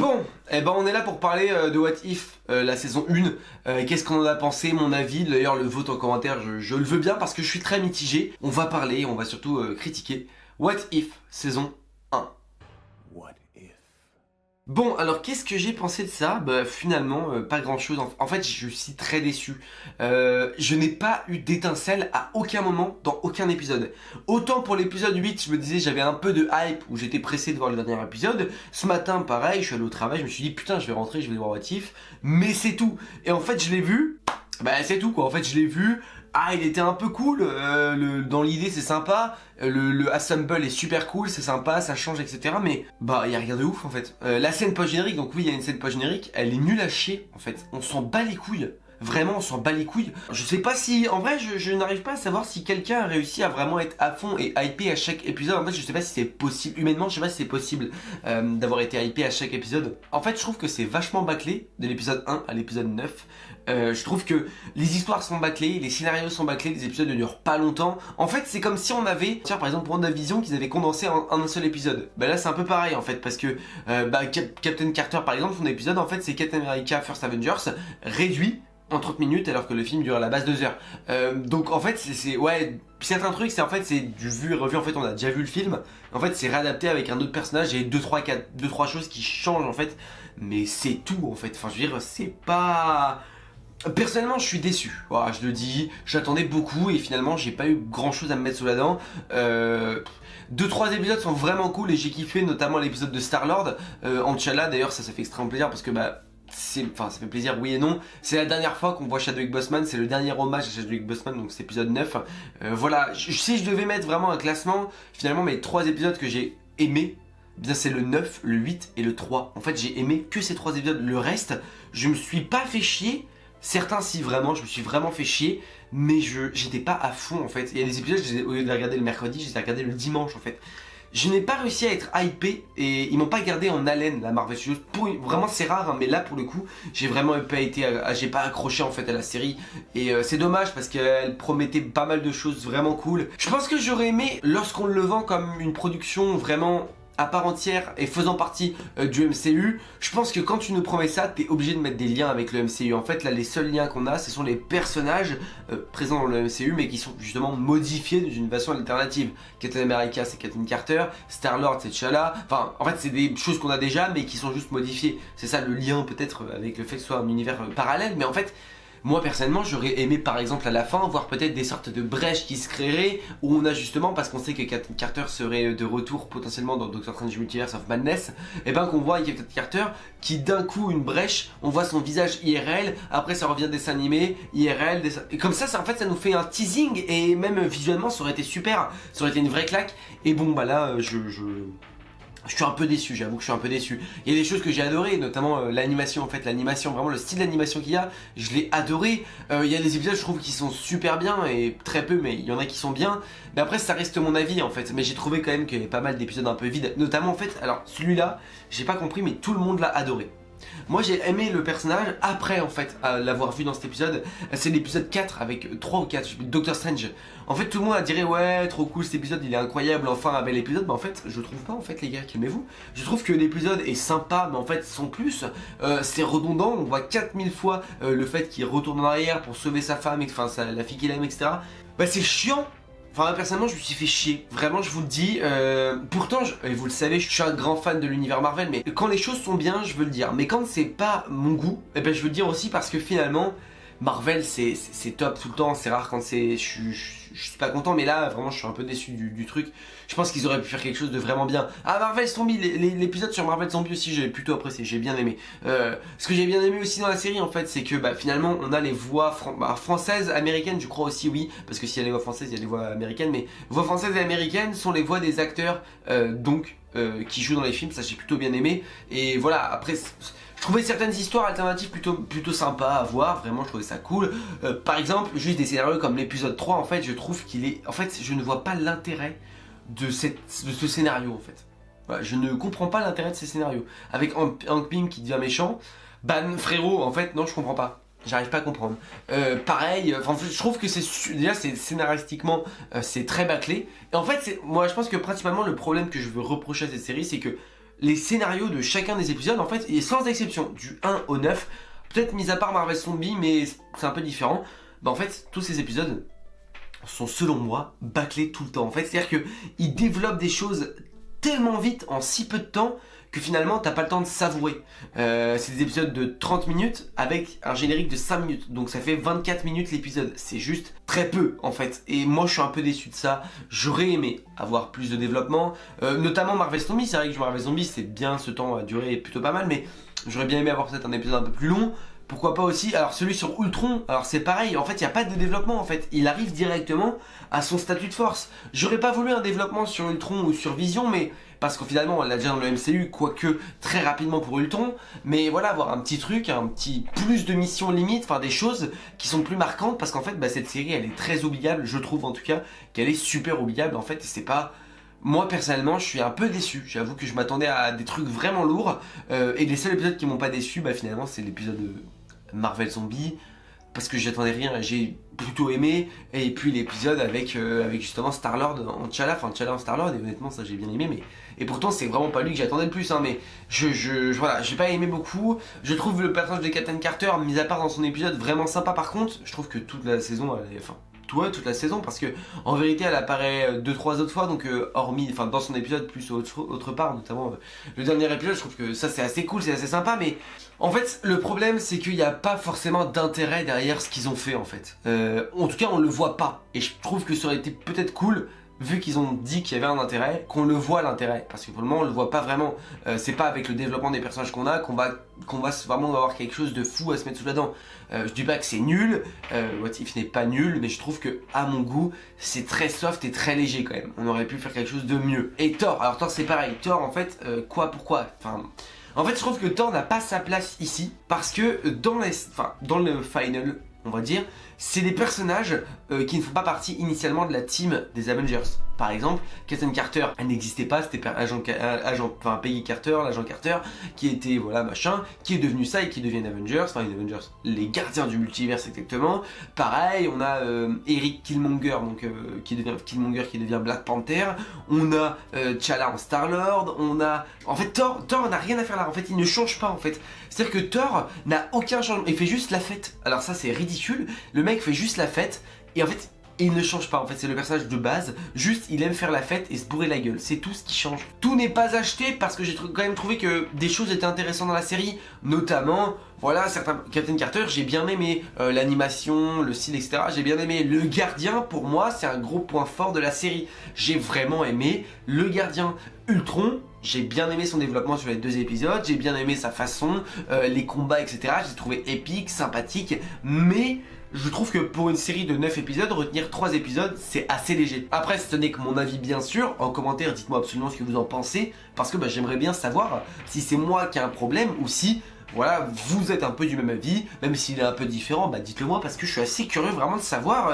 Bon, eh ben on est là pour parler de What If, la saison 1. Qu'est-ce qu'on en a pensé, mon avis, d'ailleurs le vote en commentaire, je le veux bien parce que je suis très mitigé. On va parler, on va surtout critiquer What If, saison 1. What if? Bon, alors qu'est-ce que j'ai pensé de ça? Bah finalement, pas grand-chose. En fait, je suis très déçu. Je n'ai pas eu d'étincelle à aucun moment dans aucun épisode. Autant pour l'épisode 8, je me disais j'avais un peu de hype où j'étais pressé de voir le dernier épisode. Ce matin, pareil, je suis allé au travail, je me suis dit putain, je vais rentrer, je vais voir What If. Mais c'est tout. Et en fait, je l'ai vu. Bah c'est tout quoi. En fait, je l'ai vu. Ah, il était un peu cool, dans l'idée c'est sympa, le assemble est super cool, c'est sympa, ça change, etc. Mais bah il y a rien de ouf en fait. La scène post-générique, donc oui il y a une scène post-générique, elle est nulle à chier en fait. On s'en bat les couilles. Vraiment, on s'en bat les couilles. Je sais pas si... En vrai, je n'arrive pas à savoir si quelqu'un a réussi à vraiment être à fond et hypé à chaque épisode. En fait, je sais pas si c'est possible. Humainement, je sais pas si c'est possible d'avoir été hypé à chaque épisode. En fait, je trouve que c'est vachement bâclé de l'épisode 1 à l'épisode 9. Je trouve que les histoires sont bâclées, les scénarios sont bâclés, les épisodes ne durent pas longtemps. En fait, c'est comme si on avait... Tiens, par exemple, pour WandaVision, qu'ils avaient condensé en un seul épisode. Bah là, c'est un peu pareil, en fait, parce que Captain Carter, par exemple, son épisode, en fait, c'est Captain America First Avengers réduit en 30 minutes alors que le film dure à la base 2 heures. Donc en fait c'est ouais, certains trucs c'est en fait c'est du vu et revu, en fait on a déjà vu le film. En fait c'est réadapté avec un autre personnage et 2-3 choses qui changent en fait, mais c'est tout en fait. Enfin je veux dire c'est pas... Personnellement je suis déçu, voilà, je le dis, j'attendais beaucoup et finalement j'ai pas eu grand chose à me mettre sous la dent. 2-3 épisodes sont vraiment cool et j'ai kiffé, notamment l'épisode de Star-Lord en T'Challa. D'ailleurs ça fait extrêmement plaisir parce que bah enfin ça fait plaisir oui et non, c'est la dernière fois qu'on voit Chadwick Boseman, c'est le dernier hommage à Chadwick Boseman, donc c'est épisode 9. Voilà, si je devais mettre vraiment un classement, finalement mes 3 épisodes que j'ai aimés, bien c'est le 9, le 8 et le 3. En fait j'ai aimé que ces 3 épisodes, le reste je me suis pas fait chier. Certains si vraiment, je me suis vraiment fait chier, mais j'étais pas à fond en fait. Il y a des épisodes, au lieu de les regarder le mercredi, je les ai regardés le dimanche en fait. Je n'ai pas réussi à être hypé et ils m'ont pas gardé en haleine la Marvel Studios. Vraiment c'est rare hein, mais là pour le coup j'ai vraiment pas été, j'ai pas accroché en fait à la série. Et c'est dommage parce qu'elle promettait pas mal de choses vraiment cool. Je pense que j'aurais aimé lorsqu'on le vend comme une production vraiment à part entière et faisant partie du MCU. Je pense que quand tu nous promets ça, t'es obligé de mettre des liens avec le MCU. En fait là les seuls liens qu'on a ce sont les personnages présents dans le MCU mais qui sont justement modifiés d'une façon alternative. Captain America c'est Captain Carter, Star-Lord c'est T'Challa. Enfin en fait c'est des choses qu'on a déjà mais qui sont juste modifiées. C'est ça le lien peut-être avec le fait que ce soit un univers parallèle, mais en fait moi personnellement j'aurais aimé par exemple à la fin voir peut-être des sortes de brèches qui se créeraient où on a justement, parce qu'on sait que Captain Carter serait de retour potentiellement dans Doctor Strange Multiverse of Madness, et ben qu'on voit Captain Carter qui d'un coup une brèche, on voit son visage IRL, après ça revient dessin animé, IRL, et comme ça, en fait ça nous fait un teasing et même visuellement ça aurait été super, ça aurait été une vraie claque. Et bon bah là je suis un peu déçu, j'avoue que je suis un peu déçu. Il y a des choses que j'ai adorées, notamment l'animation en fait, l'animation, vraiment le style d'animation qu'il y a, je l'ai adoré. Il y a des épisodes je trouve qui sont super bien, et très peu mais il y en a qui sont bien. Mais après ça reste mon avis en fait, mais j'ai trouvé quand même qu'il y avait pas mal d'épisodes un peu vides. Notamment en fait, alors celui-là, j'ai pas compris mais tout le monde l'a adoré. Moi j'ai aimé le personnage après en fait l'avoir vu dans cet épisode. C'est l'épisode 4 avec 3 ou 4, Doctor Strange. En fait tout le monde a dit ouais trop cool cet épisode, il est incroyable, enfin un bel épisode. Mais en fait je trouve pas en fait les gars, calmez-vous. Je trouve que l'épisode est sympa mais en fait sans plus. C'est redondant, on voit 4000 fois le fait qu'il retourne en arrière pour sauver sa femme, enfin la fille qu'il aime, etc. Bah c'est chiant. Enfin personnellement je me suis fait chier, vraiment je vous le dis. Pourtant, et vous le savez, je suis un grand fan de l'univers Marvel, mais quand les choses sont bien, je veux le dire. Mais quand c'est pas mon goût, et ben je veux le dire aussi parce que finalement, Marvel c'est top tout le temps, c'est rare quand c'est... Je suis pas content, mais là vraiment je suis un peu déçu du truc. Je pense qu'ils auraient pu faire quelque chose de vraiment bien. Ah Marvel Zombie, l'épisode sur Marvel Zombie aussi j'ai plutôt apprécié, j'ai bien aimé. Ce que j'ai bien aimé aussi dans la série en fait, c'est que bah, finalement on a les voix françaises, américaines je crois aussi oui, parce que s'il y a les voix françaises il y a les voix américaines, mais voix françaises et américaines sont les voix des acteurs qui jouent dans les films, ça j'ai plutôt bien aimé. Et voilà, après je trouvais certaines histoires alternatives plutôt sympas à voir, vraiment je trouvais ça cool. Par exemple, juste des scénarios comme l'épisode 3, en fait, je trouve qu'il est... En fait, je ne vois pas l'intérêt de ce scénario, en fait. Voilà, je ne comprends pas l'intérêt de ces scénarios. Avec Hank Pym qui devient méchant, bah frérot, en fait, non, je comprends pas. J'arrive pas à comprendre. Pareil, je trouve que déjà c'est scénaristiquement c'est très bâclé. Et en fait, moi je pense que principalement le problème que je veux reprocher à cette série, c'est que les scénarios de chacun des épisodes, en fait, et sans exception, du 1 au 9, peut-être mis à part Marvel Zombie, mais c'est un peu différent, bah en fait, tous ces épisodes sont, selon moi, bâclés tout le temps. En fait, c'est-à-dire qu'ils développent des choses tellement vite, en si peu de temps, que finalement t'as pas le temps de savourer. C'est des épisodes de 30 minutes avec un générique de 5 minutes, donc ça fait 24 minutes l'épisode. C'est juste très peu en fait, et moi je suis un peu déçu de ça. J'aurais aimé avoir plus de développement, notamment Marvel Zombie. C'est vrai que Marvel Zombie c'est bien, ce temps a duré plutôt pas mal, mais j'aurais bien aimé avoir peut-être un épisode un peu plus long. Pourquoi pas aussi, alors celui sur Ultron, alors c'est pareil, en fait il n'y a pas de développement en fait, il arrive directement à son statut de force. J'aurais pas voulu un développement sur Ultron ou sur Vision, mais parce que finalement on l'a déjà dans le MCU, quoique très rapidement pour Ultron, mais voilà, avoir un petit truc, un petit plus de missions limites, enfin des choses qui sont plus marquantes, parce qu'en fait bah, cette série elle est très oubliable, je trouve en tout cas qu'elle est super oubliable en fait, et c'est pas... Moi personnellement je suis un peu déçu, j'avoue que je m'attendais à des trucs vraiment lourds, et les seuls épisodes qui m'ont pas déçu, bah finalement c'est l'épisode de Marvel Zombie, parce que j'attendais rien, j'ai plutôt aimé, et puis l'épisode avec justement Star-Lord en T'Challa, en Star-Lord, et honnêtement ça j'ai bien aimé, mais... Et pourtant c'est vraiment pas lui que j'attendais le plus, hein, mais voilà, j'ai pas aimé beaucoup. Je trouve le personnage de Captain Carter, mis à part dans son épisode, vraiment sympa. Par contre, je trouve que toute la saison, toute la saison, parce que en vérité elle apparaît 2-3 autres fois, donc hormis, enfin dans son épisode plus autre part, notamment le dernier épisode, je trouve que ça c'est assez cool, c'est assez sympa, mais en fait le problème c'est qu'il n'y a pas forcément d'intérêt derrière ce qu'ils ont fait en fait. En tout cas on le voit pas, et je trouve que ça aurait été peut-être cool, vu qu'ils ont dit qu'il y avait un intérêt, qu'on le voit l'intérêt, parce que pour le moment on le voit pas vraiment. C'est pas avec le développement des personnages qu'on a qu'on va vraiment avoir quelque chose de fou à se mettre sous la dent. Je dis pas que c'est nul, What If n'est pas nul, mais je trouve que à mon goût c'est très soft et très léger quand même. On aurait pu faire quelque chose de mieux. Et Thor, alors Thor c'est pareil, Thor en fait, pourquoi en fait je trouve que Thor n'a pas sa place ici, parce que dans le final, on va dire, c'est des personnages qui ne font pas partie initialement de la team des Avengers. Par exemple, Captain Carter, elle n'existait pas, c'était Peggy Carter, l'agent Carter, qui était, voilà, machin, qui est devenu ça et qui devient une Avengers, les gardiens du multiverse exactement. Pareil, on a Eric Killmonger, donc qui devient Black Panther, on a T'Challa en Star-Lord, on a... En fait, Thor n'a rien à faire là, en fait, il ne change pas, en fait. C'est-à-dire que Thor n'a aucun changement, il fait juste la fête. Alors ça, c'est ridicule, le mec fait juste la fête, et en fait... Et il ne change pas, en fait c'est le personnage de base, juste il aime faire la fête et se bourrer la gueule, c'est tout ce qui change. Tout n'est pas acheté parce que j'ai quand même trouvé que des choses étaient intéressantes dans la série, notamment, voilà, certains Captain Carter, j'ai bien aimé l'animation, le style, etc. J'ai bien aimé le gardien, pour moi c'est un gros point fort de la série. J'ai vraiment aimé le gardien. Ultron, j'ai bien aimé son développement sur les 2 épisodes, j'ai bien aimé sa façon, les combats, etc. J'ai trouvé épique, sympathique, mais... Je trouve que pour une série de 9 épisodes, retenir 3 épisodes, c'est assez léger. Après, ce n'est que mon avis bien sûr. En commentaire, dites-moi absolument ce que vous en pensez. Parce que j'aimerais bien savoir si c'est moi qui ai un problème ou si, voilà, vous êtes un peu du même avis. Même s'il est un peu différent, dites-le moi parce que je suis assez curieux vraiment de savoir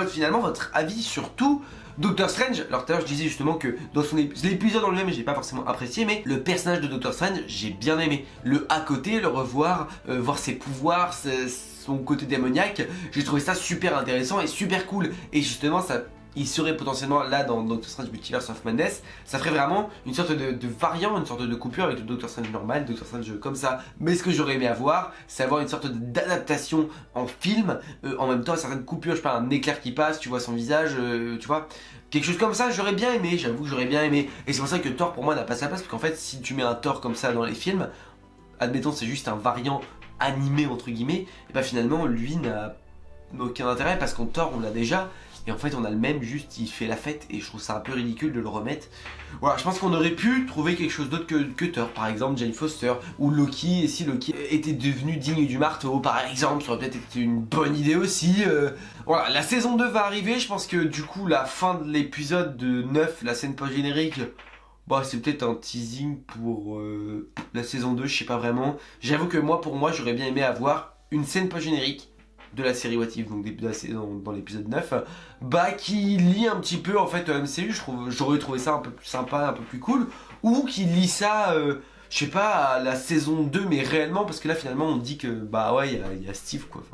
finalement votre avis sur tout. Doctor Strange, alors tout à l'heure je disais justement que dans l'épisode en lui-même j'ai pas forcément apprécié, mais le personnage de Doctor Strange j'ai bien aimé. Le à côté, le revoir, voir ses pouvoirs, son côté démoniaque, j'ai trouvé ça super intéressant et super cool. Et justement ça, il serait potentiellement là dans Doctor Strange Multiverse of Madness, ça ferait vraiment une sorte de variant, une sorte de coupure avec le Doctor Strange normal, Doctor Strange comme ça. Mais ce que j'aurais aimé avoir, c'est avoir une sorte d'adaptation en film, en même temps certaines coupures, je sais pas, un éclair qui passe, tu vois son visage, tu vois, quelque chose comme ça, j'aurais bien aimé, j'avoue que j'aurais bien aimé. Et c'est pour ça que Thor pour moi n'a pas sa place, parce qu'en fait si tu mets un Thor comme ça dans les films, admettons c'est juste un variant animé entre guillemets, et finalement lui n'a aucun intérêt parce qu'en Thor on l'a déjà. Et en fait on a le même, juste il fait la fête et je trouve ça un peu ridicule de le remettre. Voilà, je pense qu'on aurait pu trouver quelque chose d'autre que Thor, par exemple Jane Foster ou Loki, et si Loki était devenu digne du marteau par exemple, ça aurait peut-être été une bonne idée aussi. Voilà, la saison 2 va arriver, je pense que du coup la fin de l'épisode de 9, la scène post-générique, c'est peut-être un teasing pour la saison 2, je sais pas vraiment. J'avoue que pour moi j'aurais bien aimé avoir une scène post-générique de la série What If, donc de la saison, dans l'épisode 9, qui lie un petit peu en fait le MCU, j'aurais trouvé ça un peu plus sympa, un peu plus cool, ou qui lie ça, je sais pas, à la saison 2, mais réellement, parce que là finalement on dit que, il y a Steve quoi,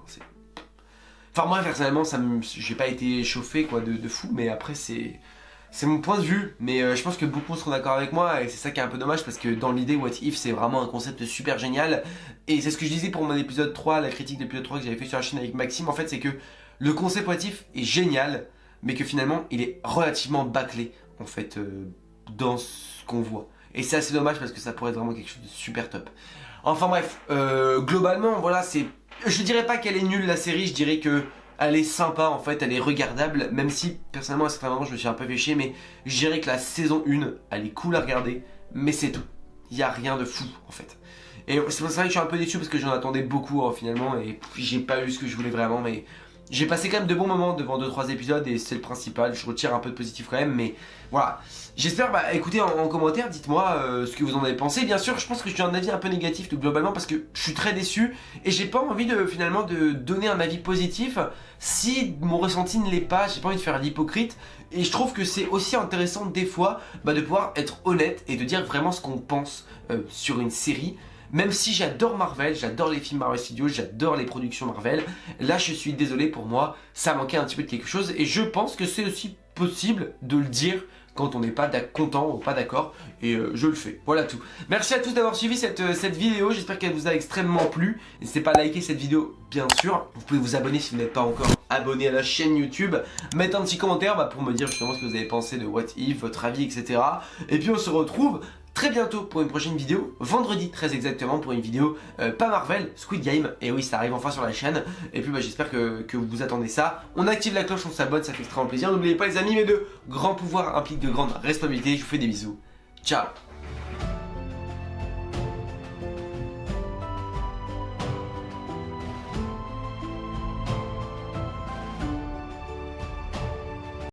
moi personnellement, j'ai pas été chauffé quoi de fou, mais après c'est... c'est mon point de vue, mais je pense que beaucoup seront d'accord avec moi et c'est ça qui est un peu dommage parce que dans l'idée What If c'est vraiment un concept super génial et c'est ce que je disais pour mon épisode 3, la critique de l'épisode 3 que j'avais fait sur la chaîne avec Maxime, en fait c'est que le concept What If est génial mais que finalement il est relativement bâclé en fait dans ce qu'on voit. Et c'est assez dommage parce que ça pourrait être vraiment quelque chose de super top. Enfin bref, globalement voilà c'est... Je dirais pas qu'elle est nulle la série, je dirais que elle est sympa en fait, elle est regardable, même si personnellement à certains moments je me suis un peu fait chier, mais je dirais que la saison 1, elle est cool à regarder, mais c'est tout. Il n'y a rien de fou en fait. Et c'est pour ça que je suis un peu déçu parce que j'en attendais beaucoup finalement, et j'ai pas eu ce que je voulais vraiment, mais j'ai passé quand même de bons moments devant 2-3 épisodes et c'est le principal, je retire un peu de positif quand même, mais voilà. J'espère, écoutez en commentaire, dites-moi ce que vous en avez pensé. Bien sûr, je pense que je suis un avis un peu négatif globalement parce que je suis très déçu et j'ai pas envie finalement de donner un avis positif si mon ressenti ne l'est pas, j'ai pas envie de faire l'hypocrite. Et je trouve que c'est aussi intéressant des fois de pouvoir être honnête et de dire vraiment ce qu'on pense sur une série. Même si j'adore Marvel, j'adore les films Marvel Studios, j'adore les productions Marvel, là je suis désolé pour moi, ça manquait un petit peu de quelque chose et je pense que c'est aussi possible de le dire quand on n'est pas content ou pas d'accord et je le fais. Voilà tout. Merci à tous d'avoir suivi cette vidéo, j'espère qu'elle vous a extrêmement plu. N'hésitez pas à liker cette vidéo bien sûr, vous pouvez vous abonner si vous n'êtes pas encore abonné à la chaîne YouTube, mettre un petit commentaire pour me dire justement ce que vous avez pensé de What If, votre avis etc. Et puis on se retrouve très bientôt pour une prochaine vidéo, vendredi très exactement pour une vidéo pas Marvel, Squid Game, et oui ça arrive enfin sur la chaîne, et puis j'espère que vous attendez ça, on active la cloche, on s'abonne, ça fait extrêmement plaisir, n'oubliez pas les amis, mais de grands pouvoirs impliquent de grandes responsabilités, je vous fais des bisous, ciao.